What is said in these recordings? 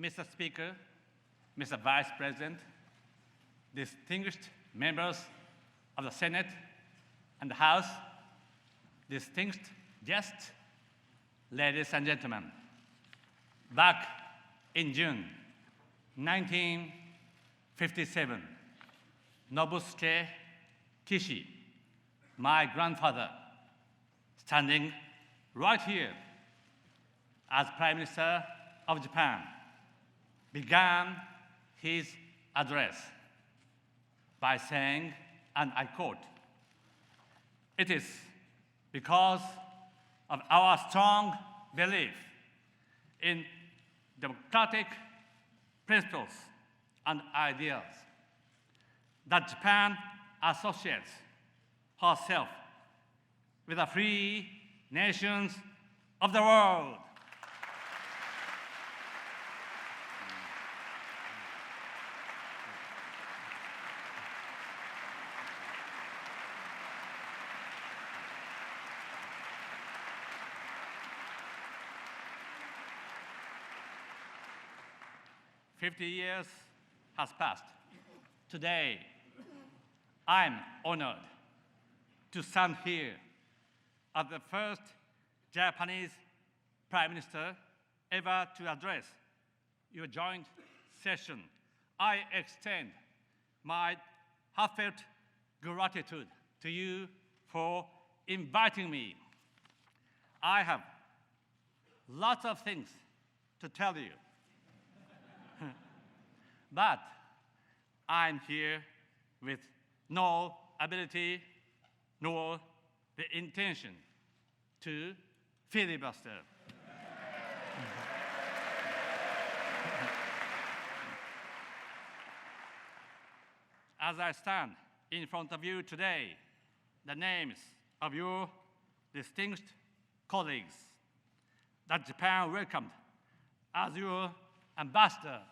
Mr. Speaker, Mr. Vice President, distinguished members of the Senate and the House, distinguished guests, ladies and gentlemen, back in June 1957, Nobusuke Kishi, my grandfather, standing right here as Prime Minister of Japan, began his address by saying, and I quote, "It is because of our strong belief in democratic principles and ideals that Japan associates herself with the free nations of the world." "50 years has passed. Today, I'm honored to stand here as the first Japanese Prime Minister ever to address your joint session. I extend my heartfelt gratitude to you for inviting me. I have lots of things to tell you, but I'm here with no ability nor the intention to filibuster. As I stand in front of you today, the names of your distinguished colleagues that Japan welcomed as your ambassador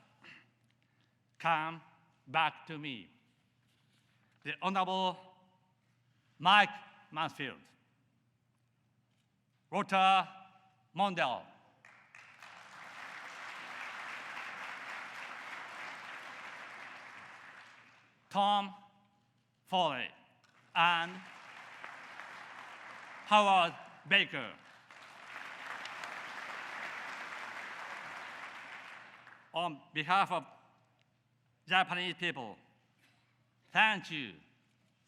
come back to me. The Honorable Mike Mansfield, Walter Mondale, Tom Foley, and Howard Baker. On behalf of Japanese people, thank you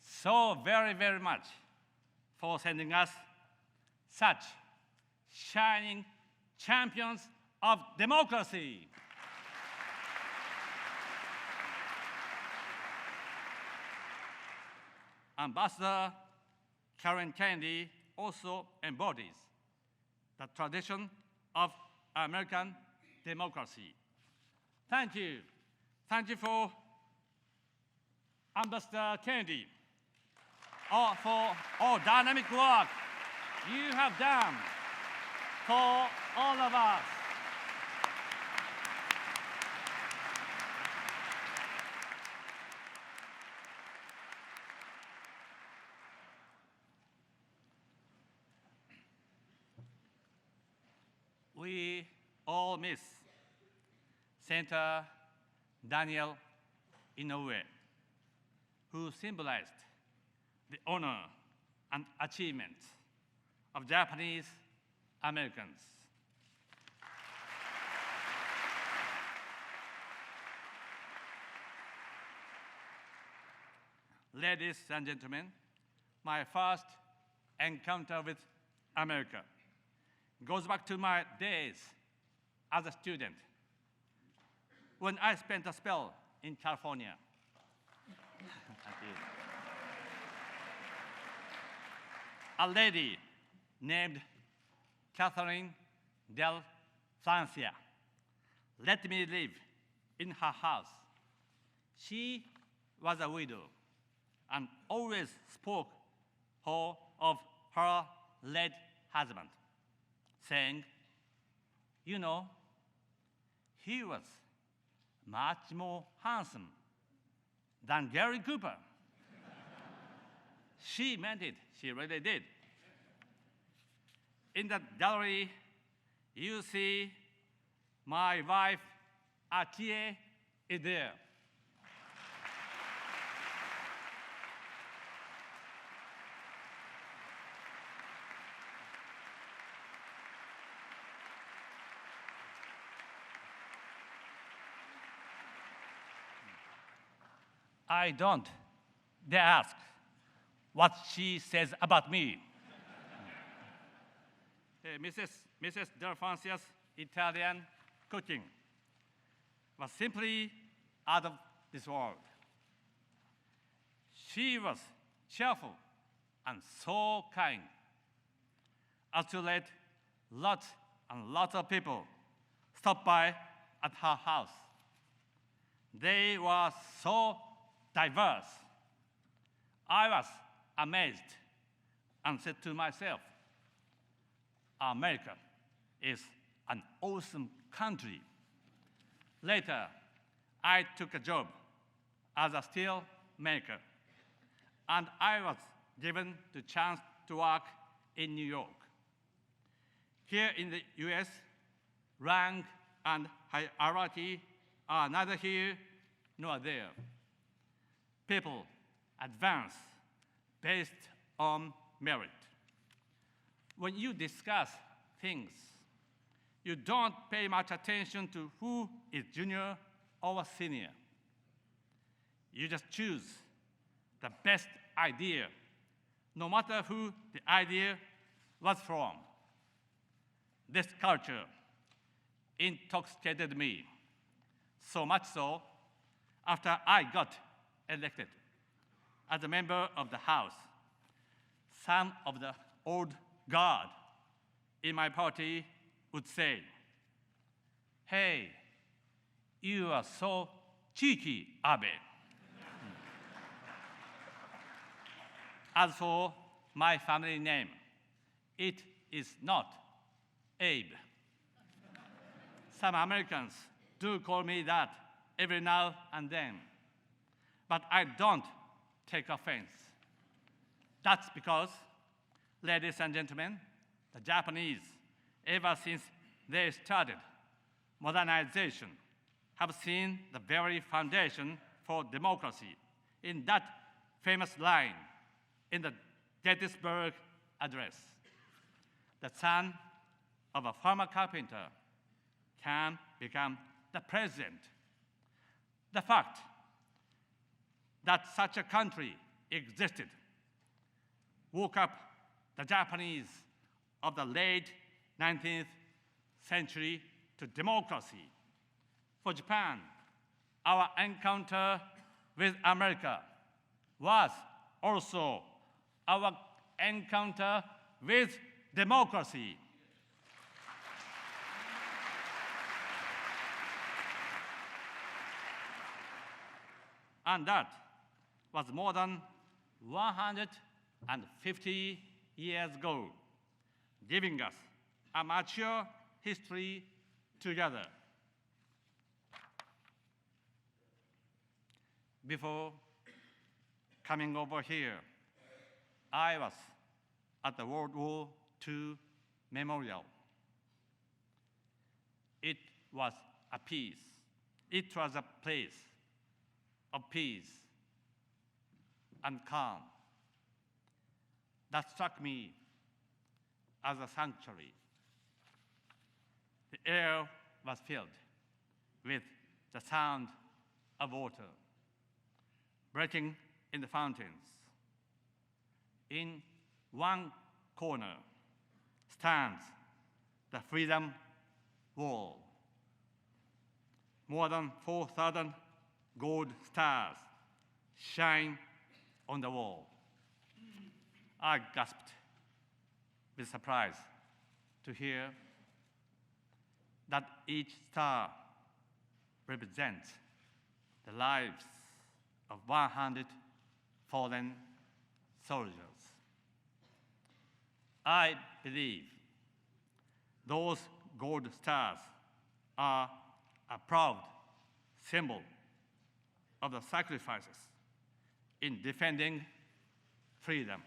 so very, very much for sending us such shining champions of democracy. Ambassador Karen Kennedy also embodies the tradition of American democracy. Thank you. Thank you for Ambassador Kennedy for all dynamic work you have done for all of us. We all miss Senator Daniel Inouye, who symbolized the honor and achievement of Japanese Americans. Ladies and gentlemen, my first encounter with America goes back to my days as a student when I spent a spell in California. A lady named Catherine Del Francia let me live in her house. She was a widow and always spoke of her late husband, saying, "You know, he was much more handsome than Gary Cooper." She meant it. She really did. In the gallery, you see my wife, RTA is there. I don't dare ask what she says about me. Mrs. Delphancia's Italian cooking was simply out of this world. She was cheerful and so kind as to let lots and lots of people stop by at her house. They were so diverse. I was amazed and said to myself, America is an awesome country. Later, I took a job as a steel maker, and I was given the chance to work in New York. Here in the US, rank and hierarchy are neither here nor there. People advance based on merit. When you discuss things, you don't pay much attention to who is junior or senior. You just choose the best idea, no matter who the idea was from. This culture intoxicated me, so much so, after I got elected as a member of the House, some of the old guard in my party would say, "Hey, you are so cheeky, Abe." As for my family name, it is not Abe. Some Americans do call me that every now and then, but I don't take offense. That's because, ladies and gentlemen, the Japanese, ever since they started modernization, have seen the very foundation for democracy in that famous line in the Gettysburg Address. The son of a farmer carpenter can become the president. The fact that such a country existed woke up the Japanese of the late 19th century to democracy. For Japan, our encounter with America was also our encounter with democracy. And that was more than 150 years ago, giving us a mature history together. Before coming over here, I was at the World War II Memorial. It was a place of peace and calm that struck me as a sanctuary. The air was filled with the sound of water breaking in the fountains. In one corner stands the Freedom Wall. More than 4,000 gold stars shine on the wall. I gasped with surprise to hear that each star represents the lives of 100 fallen soldiers. I believe those gold stars are a proud symbol of the sacrifices in defending freedom.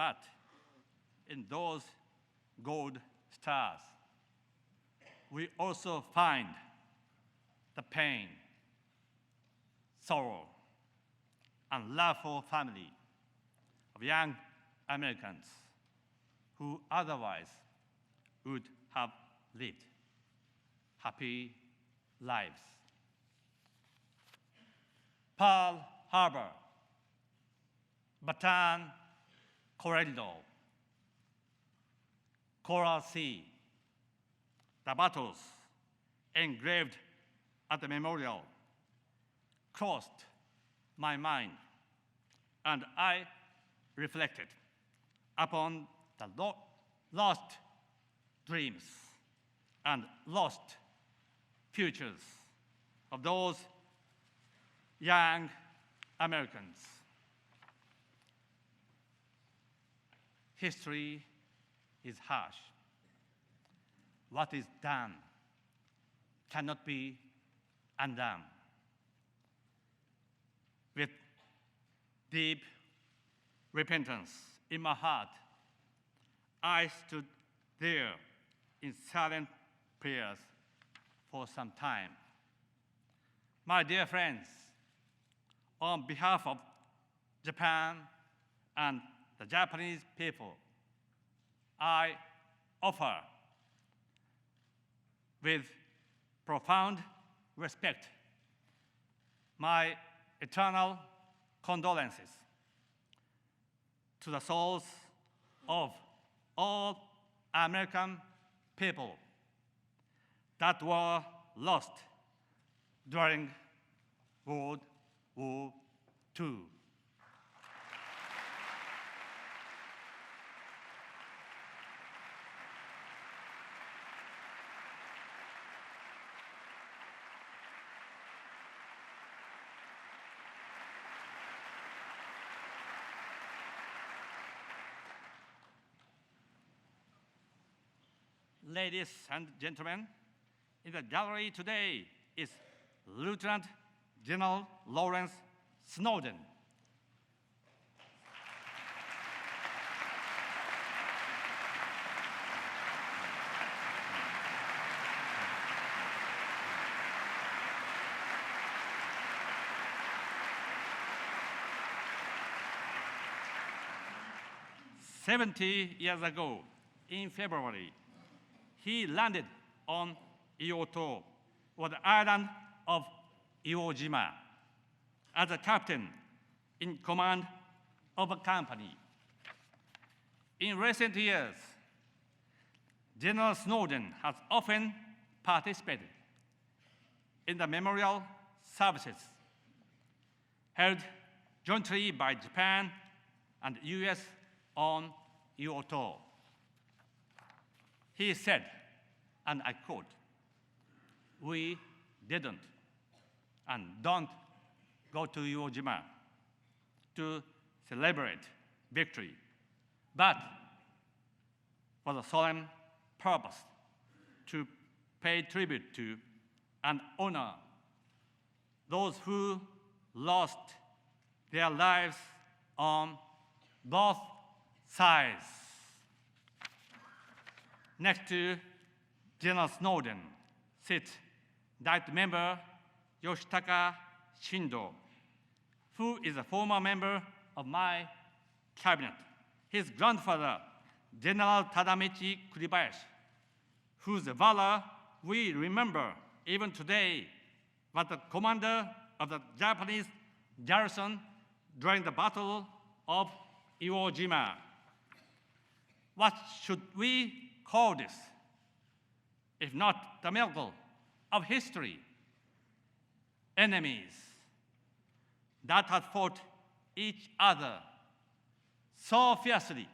But in those gold stars, we also find the pain, sorrow, and love for family of young Americans who otherwise would have lived happy lives. Pearl Harbor, Bataan Corridor, Coral Sea, the battles engraved at the memorial crossed my mind, and I reflected upon the lost dreams and lost futures of those young Americans. History is harsh. What is done cannot be undone. With deep repentance in my heart, I stood there in silent prayers for some time. My dear friends, on behalf of Japan and the Japanese people, I offer with profound respect my eternal condolences to the souls of all American people that were lost during World War II. Ladies and gentlemen, in the gallery today is Lieutenant General Lawrence Snowden. "70 years ago, in February, he landed on Ioto, or the island of Iwo Jima, as a captain in command of a company. In recent years, General Snowden has often participated in the memorial services held jointly by Japan and the US on Ioto. He said, and I quote, "We didn't and don't go to Iwo Jima to celebrate victory, but for the solemn purpose to pay tribute to and honor those who lost their lives on both sides." Next to General Snowden sits Diet Member Yoshitaka Shindo, who is a former member of my cabinet. His grandfather, General Tadamichi Kuribayashi, whose valor we remember even today, was the commander of the Japanese garrison during the Battle of Iwo Jima. What should we call this, if not the miracle of history? Enemies that had fought each other so fiercely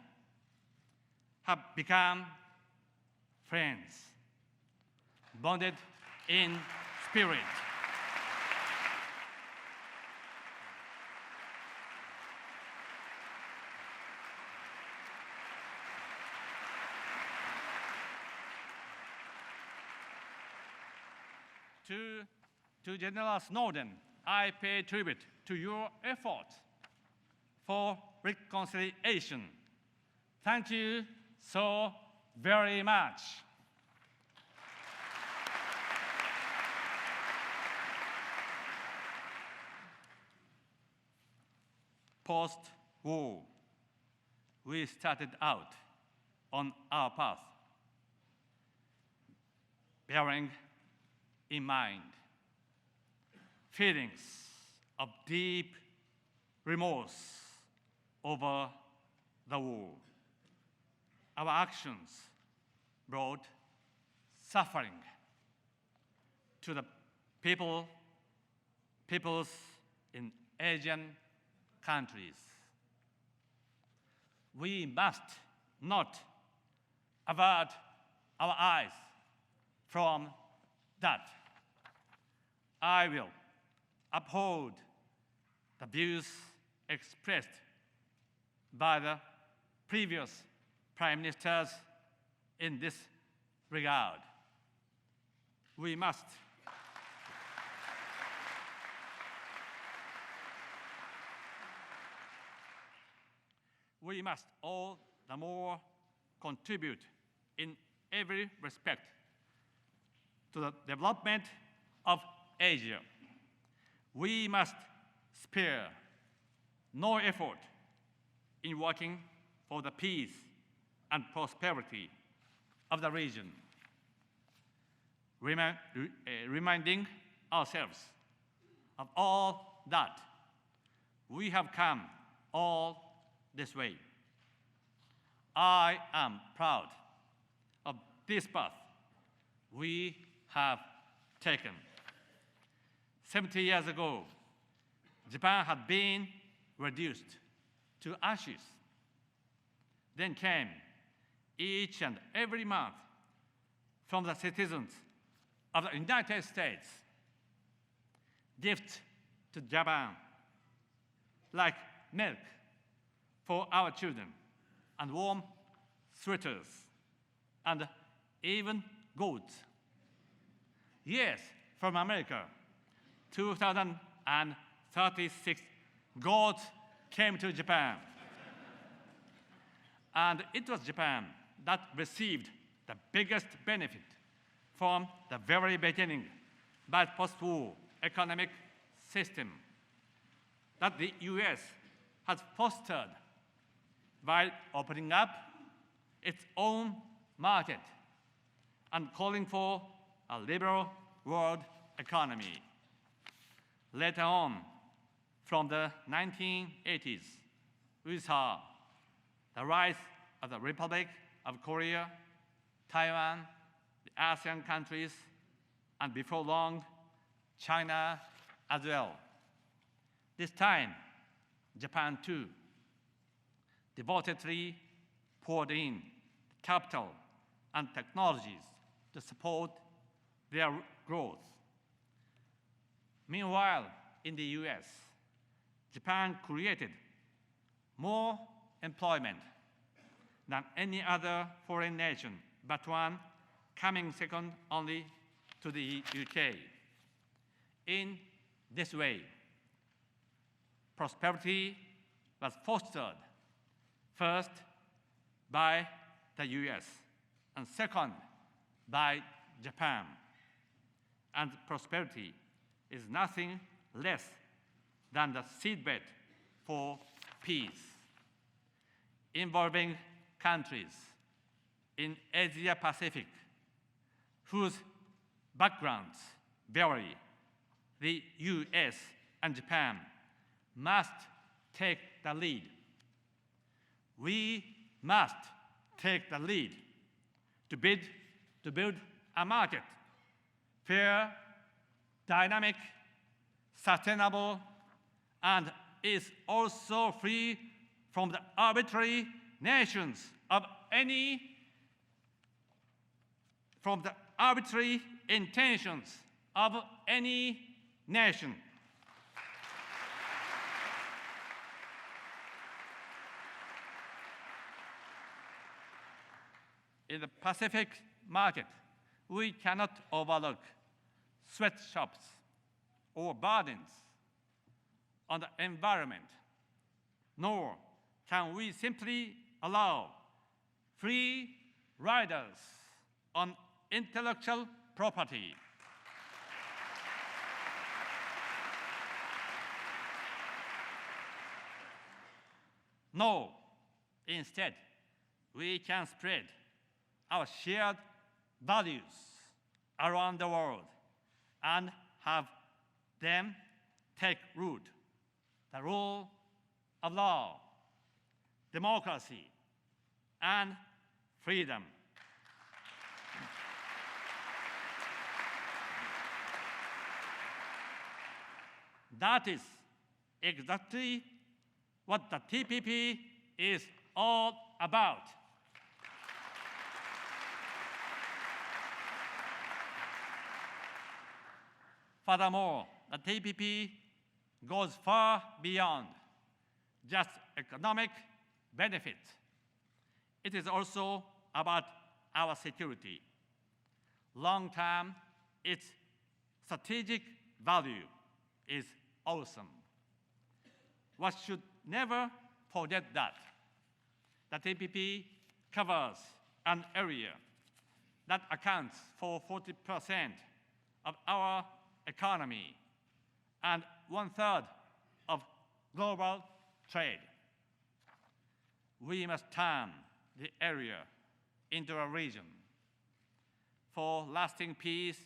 have become friends, bonded in spirit. To General Snowden, I pay tribute to your efforts for reconciliation Thank you so very much. Post-war, we started out on our path, bearing in mind feelings of deep remorse over the war. Our actions brought suffering to the peoples in Asian countries. We must not avert our eyes from that. I will uphold the views expressed by the previous prime ministers in this regard. We must all the more contribute in every respect to the development of Asia. We must spare no effort in working for the peace and prosperity of the region, reminding ourselves of all that we have come all this way. I am proud of this path we have taken. 70 years ago, Japan had been reduced to ashes. Then came each and every month from the citizens of the United States gifts to Japan, like milk for our children, and warm sweaters, and even goods. Yes, from America, 2,036 goods came to Japan. And it was Japan that received the biggest benefit from the very beginning by the post-war economic system that the US has fostered by opening up its own market and calling for a liberal world economy. Later on, from the 1980s, we saw the rise of the Republic of Korea, Taiwan, the ASEAN countries, and before long, China as well. This time, Japan too devotedly poured in capital and technologies to support their growth. Meanwhile, in the US, Japan created more employment than any other foreign nation, but one coming second only to the UK. In this way, prosperity was fostered first by the US and second by Japan. And prosperity is nothing less than the seedbed for peace, involving countries in Asia Pacific whose backgrounds vary. The US and Japan must take the lead. We must take the lead to build a market, fair, dynamic, sustainable, and is also free from the arbitrary intentions of any nation. In the Pacific market, we cannot overlook sweatshops or burdens on the environment, nor can we simply allow free riders on intellectual property. No, instead, we can spread our shared values around the world and have them take root. The rule of law, democracy, and freedom. That is exactly what the TPP is all about. Furthermore, the TPP goes far beyond just economic benefits. It is also about our security. Long-term, its strategic value is awesome. One should never forget that. The TPP covers an area that accounts for 40% of our economy and 1/3 of global trade. We must turn the area into a region for lasting peace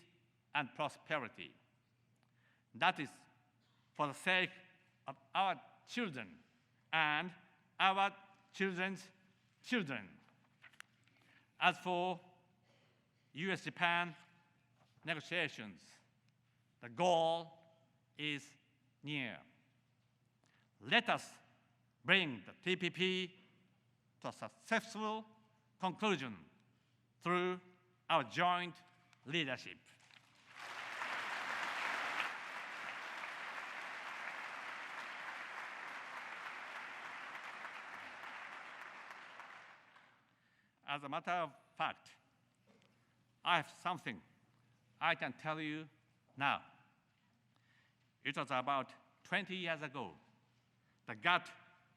and prosperity. That is for the sake of our children and our children's children. As for US-Japan negotiations, the goal is near. Let us bring the TPP to a successful conclusion through our joint leadership. As a matter of fact, I have something I can tell you now. It was about 20 years ago. The GATT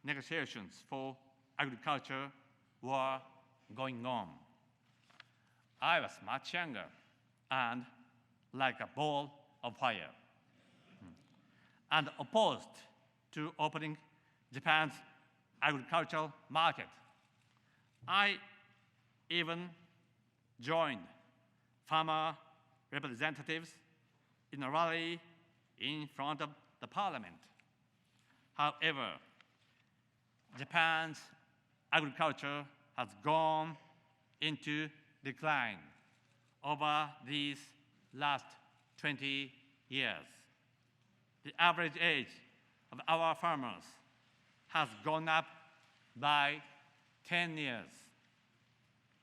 negotiations for agriculture were going on. I was much younger and like a ball of fire, and opposed to opening Japan's agricultural market. I even joined farmer representatives in a rally in front of the parliament. However, Japan's agriculture has gone into decline over these last 20 years. The average age of our farmers has gone up by 10 years.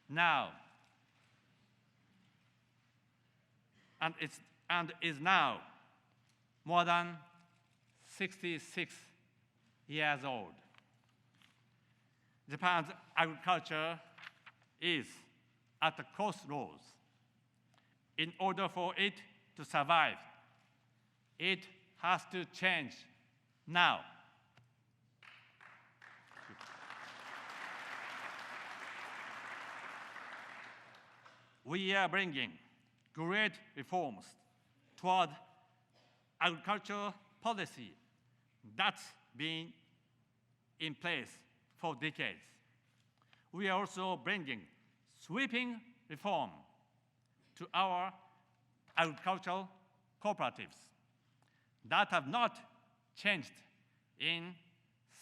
Now, and is now more than 66 years old. Japan's agriculture is at a crossroads. In order for it to survive, it has to change now. We are bringing great reforms toward agricultural policy that's been in place for decades. We are also bringing sweeping reform to our agricultural cooperatives that have not changed in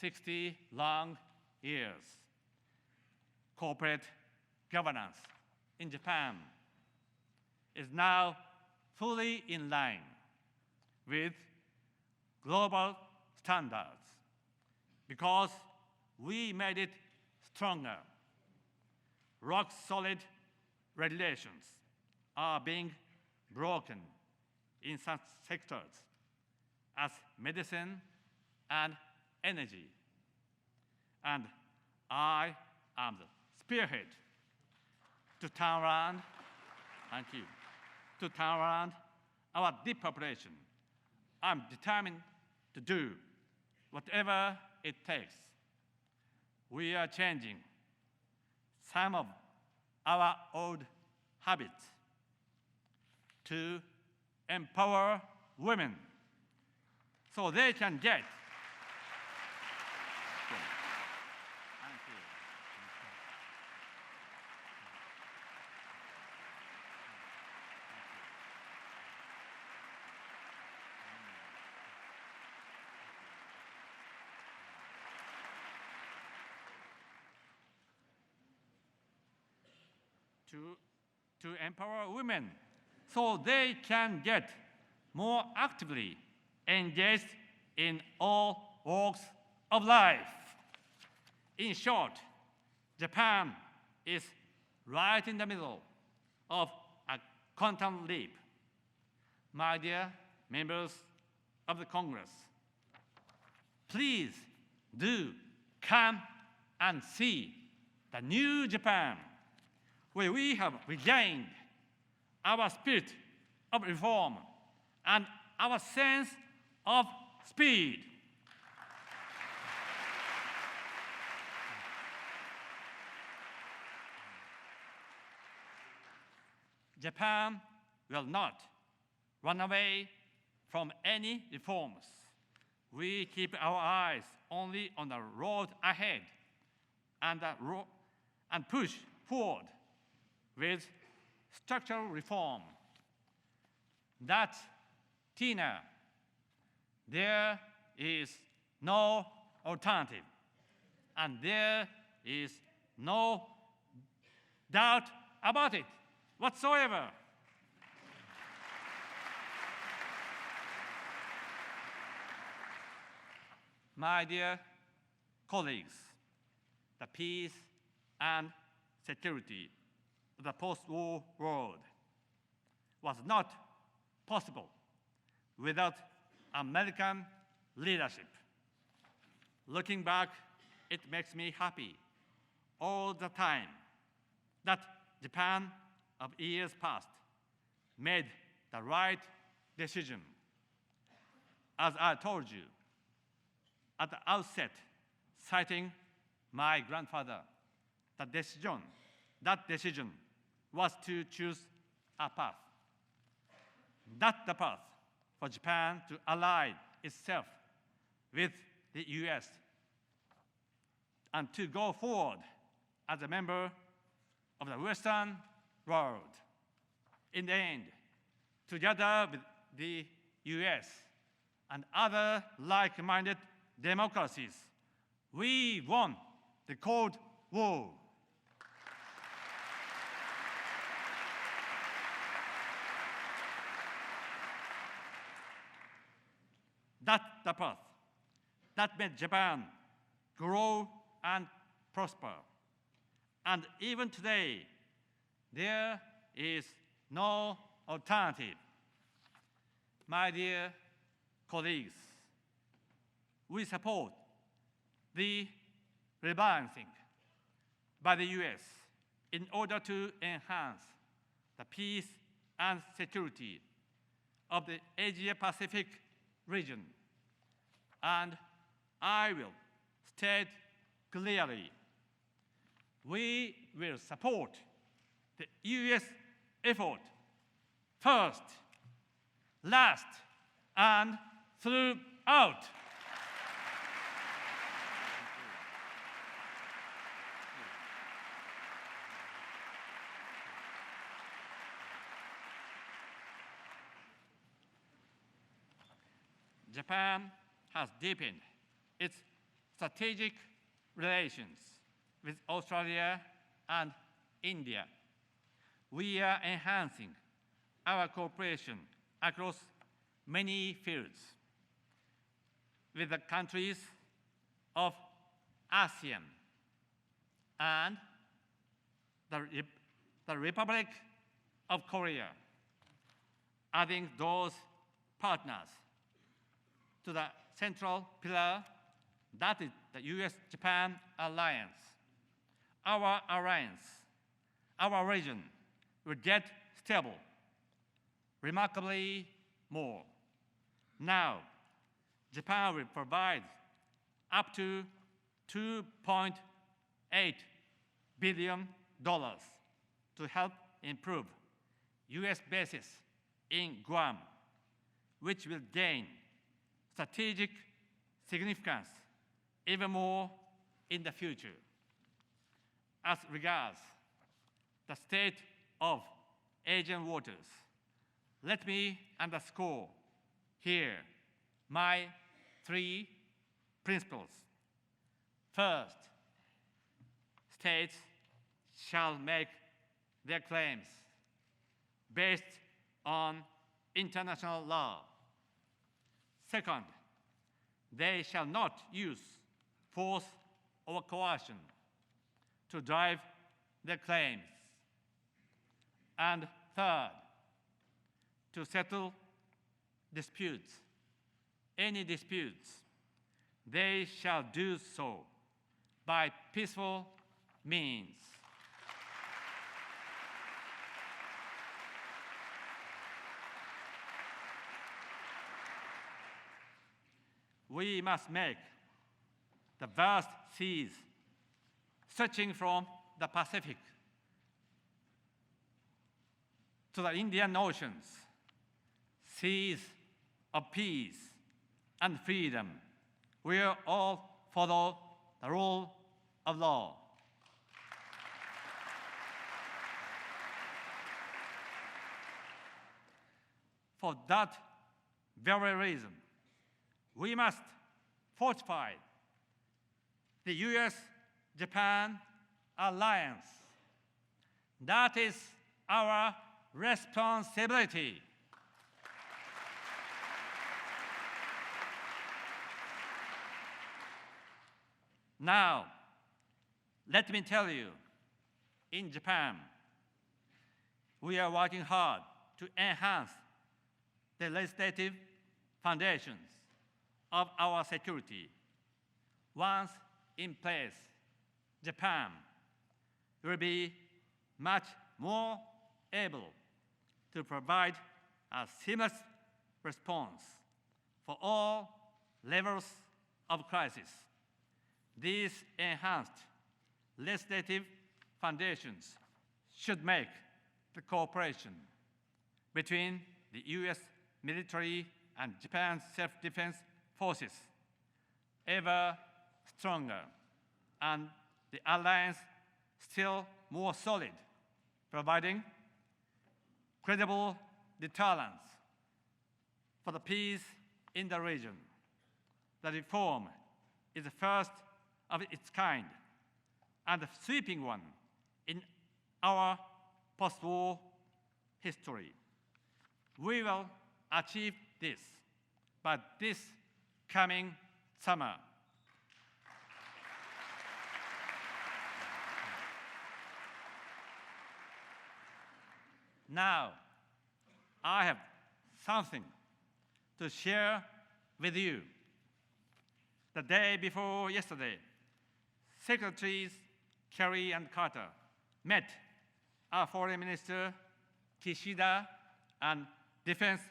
60 long years. Corporate governance in Japan is now fully in line with global standards because we made it stronger. Rock-solid regulations are being broken in such sectors as medicine and energy. And I am the spearhead to turn around, to turn around our depopulation. I'm determined to do whatever it takes. We are changing some of our old habits, to empower women so they can get to empower women so they can get more actively engaged in all walks of life. In short, Japan is right in the middle of a quantum leap. My dear members of the Congress, please do come and see the new Japan, where we have regained our spirit of reform and our sense of speed. Japan will not run away from any reforms. We keep our eyes only on the road ahead and push forward with structural reform. That's Tina. There is no alternative, and there is no doubt about it whatsoever. My dear colleagues, the peace and security of the post-war world was not possible without American leadership. Looking back, it makes me happy all the time that Japan of years past made the right decision. As I told you at the outset, citing my grandfather, that decision was to choose a path. That's the path for Japan to ally itself with the US and to go forward as a member of the Western world. In the end, together with the US and other like-minded democracies, we won the Cold War. That's the path that made Japan grow and prosper. And even today, there is no alternative. My dear colleagues, we support the rebalancing by the US in order to enhance the peace and security of the Asia-Pacific region. And I will state clearly, we will support the US effort first, last, and throughout. Japan has deepened its strategic relations with Australia and India. We are enhancing our cooperation across many fields with the countries of ASEAN and the Republic of Korea, adding those partners to the central pillar that is the US-Japan alliance. Our alliance, our region will get stable, remarkably more. Now, Japan will provide up to $2.8 billion to help improve U.S. bases in Guam, which will gain strategic significance even more in the future. As regards the state of Asian waters, let me underscore here my 3 principles. First, states shall make their claims based on international law. Second, they shall not use force or coercion to drive their claims. And third, to settle disputes, any disputes, they shall do so by peaceful means. We must make the vast seas stretching from the Pacific to the Indian Oceans, seas of peace and freedom, where all follow the rule of law. For that very reason, we must fortify the U.S.-Japan alliance. That is our responsibility. Now, let me tell you, in Japan, we are working hard to enhance the legislative foundations of our security. Once in place, Japan will be much more able to provide a seamless response for all levels of crisis. These enhanced legislative foundations should make the cooperation between the U.S. military and Japan's self-defense forces ever stronger and the alliance still more solid, providing credible deterrence for the peace in the region. The reform is the first of its kind and a sweeping one in our post-war history. We will achieve this by this coming summer. Now, I have something to share with you. The day before yesterday, Secretaries Kerry and Carter met our Foreign Minister Kishida and Defense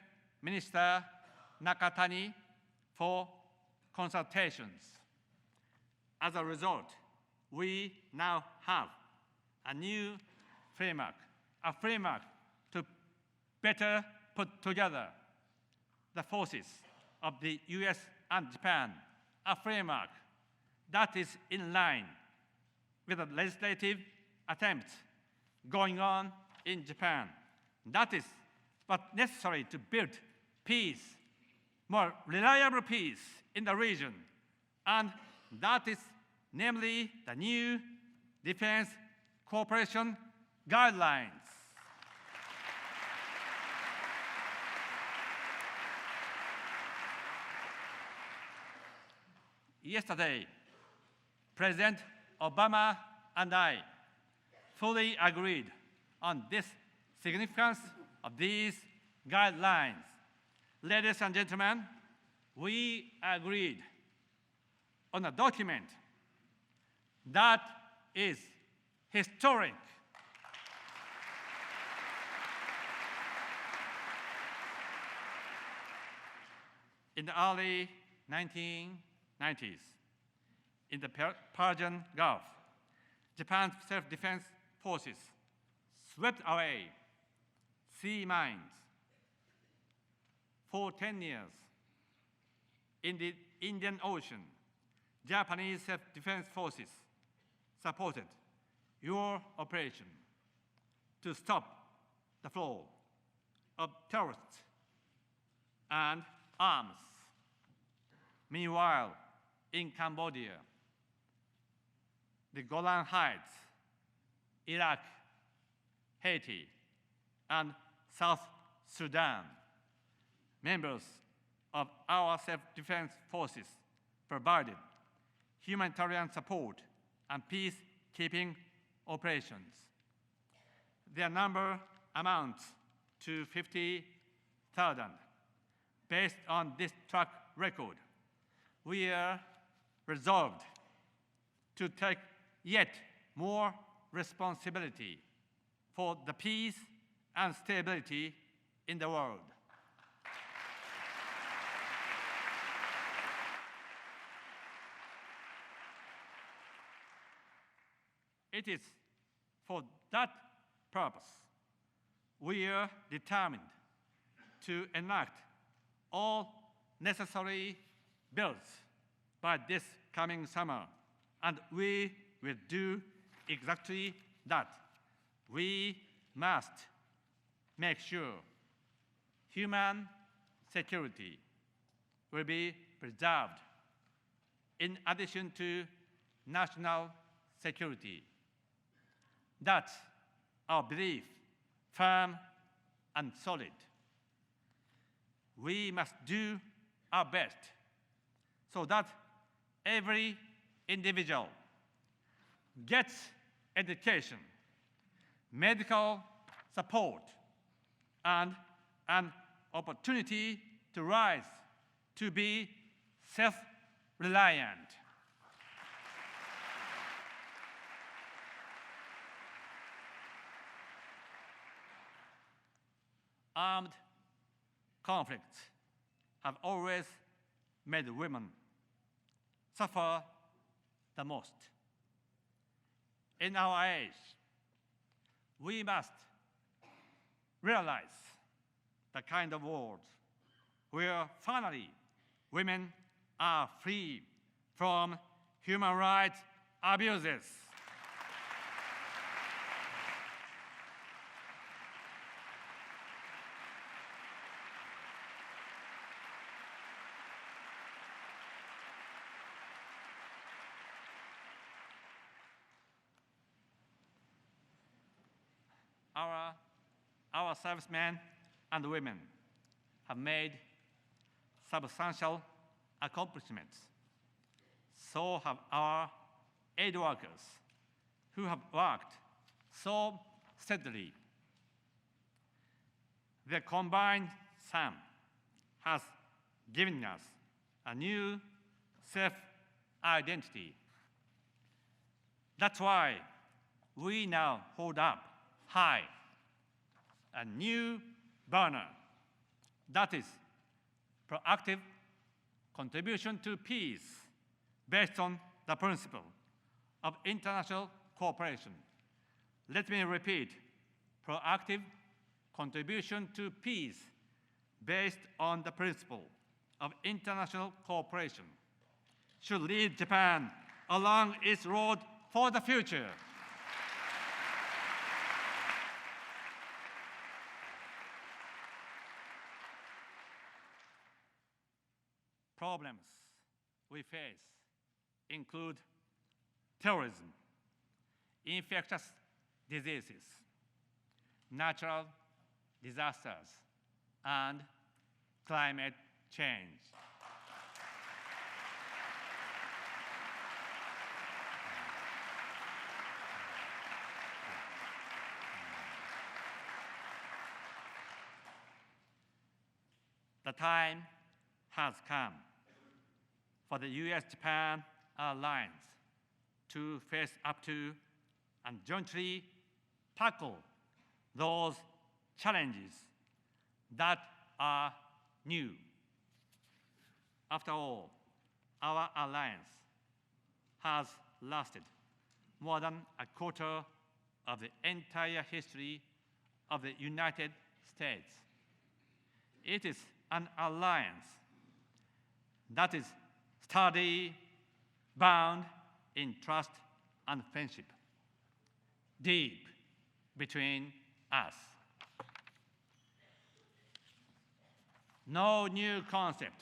Minister Nakatani for consultations. As a result, we now have a new framework, a framework to better put together the forces of the US and Japan, a framework that is in line with the legislative attempts going on in Japan. That is what's necessary to build peace, more reliable peace in the region, and that is namely the new defense cooperation guidelines. Yesterday, President Obama and I fully agreed on this significance of these guidelines. Ladies and gentlemen, we agreed on a document that is historic. In the early 1990s, in the Persian Gulf, Japan's self-defense forces swept away sea mines. For 10 years, in the Indian Ocean, Japanese self-defense forces supported your operation to stop the flow of terrorists and arms. Meanwhile, in Cambodia, the Golan Heights, Iraq, Haiti, and South Sudan, members of our self-defense forces provided humanitarian support and peacekeeping operations. Their number amounts to 50,000. Based on this track record, we are resolved to take yet more responsibility for the peace and stability in the world. It is for that purpose we are determined to enact all necessary bills by this coming summer, and we will do exactly that. We must make sure human security will be preserved in addition to national security. That's our belief, firm and solid. We must do our best so that every individual gets education, medical support, and an opportunity to rise to be self-reliant. Armed conflicts have always made women suffer the most. In our age, we must realize the kind of world where finally women are free from human rights abuses. Our servicemen and women have made substantial accomplishments. So have our aid workers, who have worked so steadily. Their combined sum has given us a new self-identity. That's why we now hold up high a new banner that is proactive contribution to peace based on the principle of international cooperation. Let me repeat, proactive contribution to peace based on the principle of international cooperation should lead Japan along its road for the future. Problems we face include terrorism, infectious diseases, natural disasters, and climate change. The time has come for the US-Japan alliance to face up to and jointly tackle those challenges that are new. After all, our alliance has lasted more than a quarter of the entire history of the United States. It is an alliance that is sturdy, bound in trust and friendship, deep between us. No new concept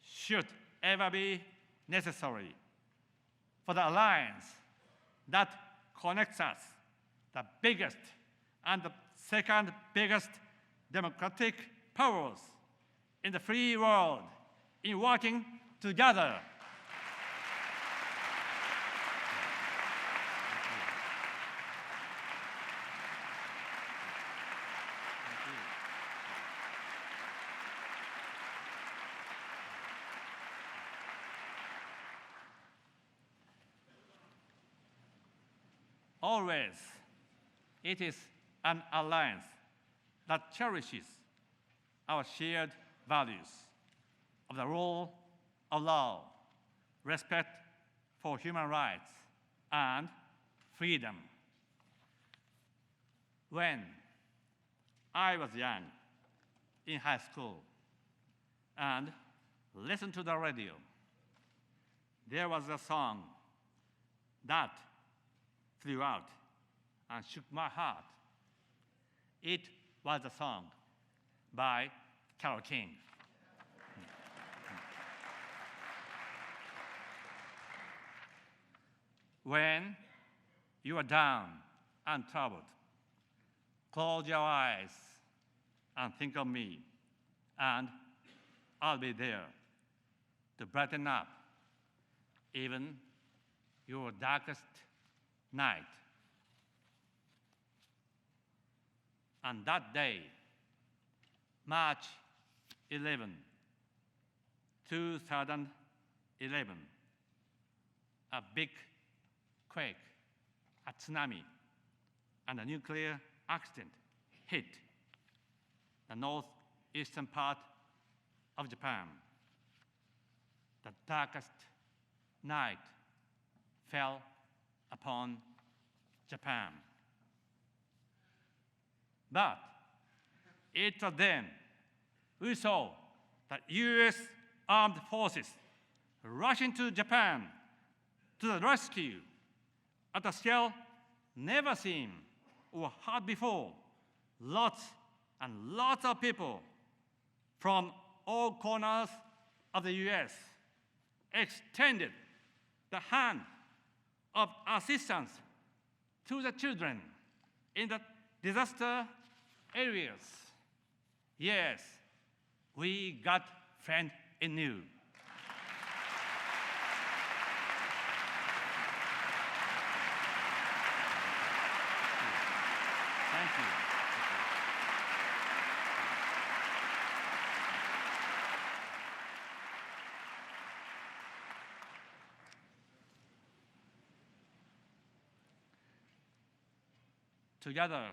should ever be necessary for the alliance that connects us, the biggest and the second biggest democratic powers in the free world, in working together. Always, it is an alliance that cherishes our shared values of the rule of law, respect for human rights, and freedom. When I was young, in high school, and listened to the radio, there was a song that flew out and shook my heart. It was a song by Carole King. When you are down and troubled, close your eyes and think of me, and I'll be there to brighten up even your darkest night. And that day, March 11, 2011, a big quake, a tsunami, and a nuclear accident hit the northeastern part of Japan. The darkest night fell upon Japan. But it was then we saw the US armed forces rushing to Japan to the rescue at a scale never seen or heard before. Lots and lots of people from all corners of the US extended the hand of assistance to the children in the disaster areas. Yes, we got friends in you. Thank you. Together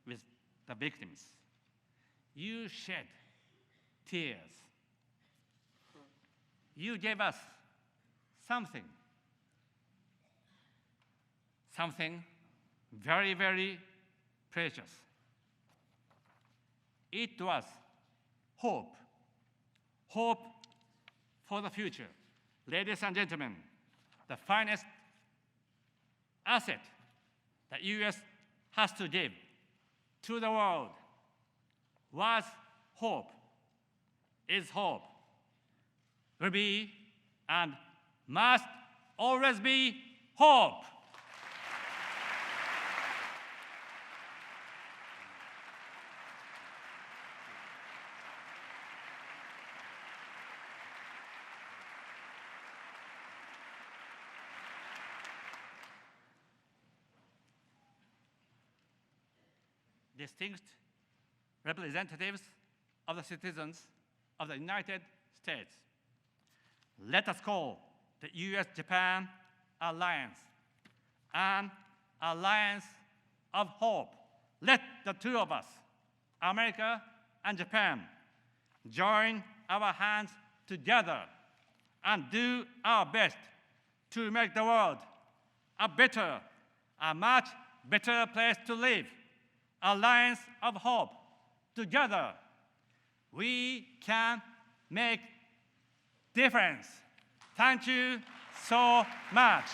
with the victims, you shed tears. You gave us something very, very precious. It was hope for the future. Ladies and gentlemen, the finest asset the US has to give to the world was hope, is hope, will be and must always be hope. Distinguished representatives of the citizens of the United States, let us call the US-Japan alliance an alliance of hope. Let the two of us, America and Japan, join our hands together and do our best to make the world a better, a much better place to live, alliance of hope. Together, we can make difference. Thank you so much.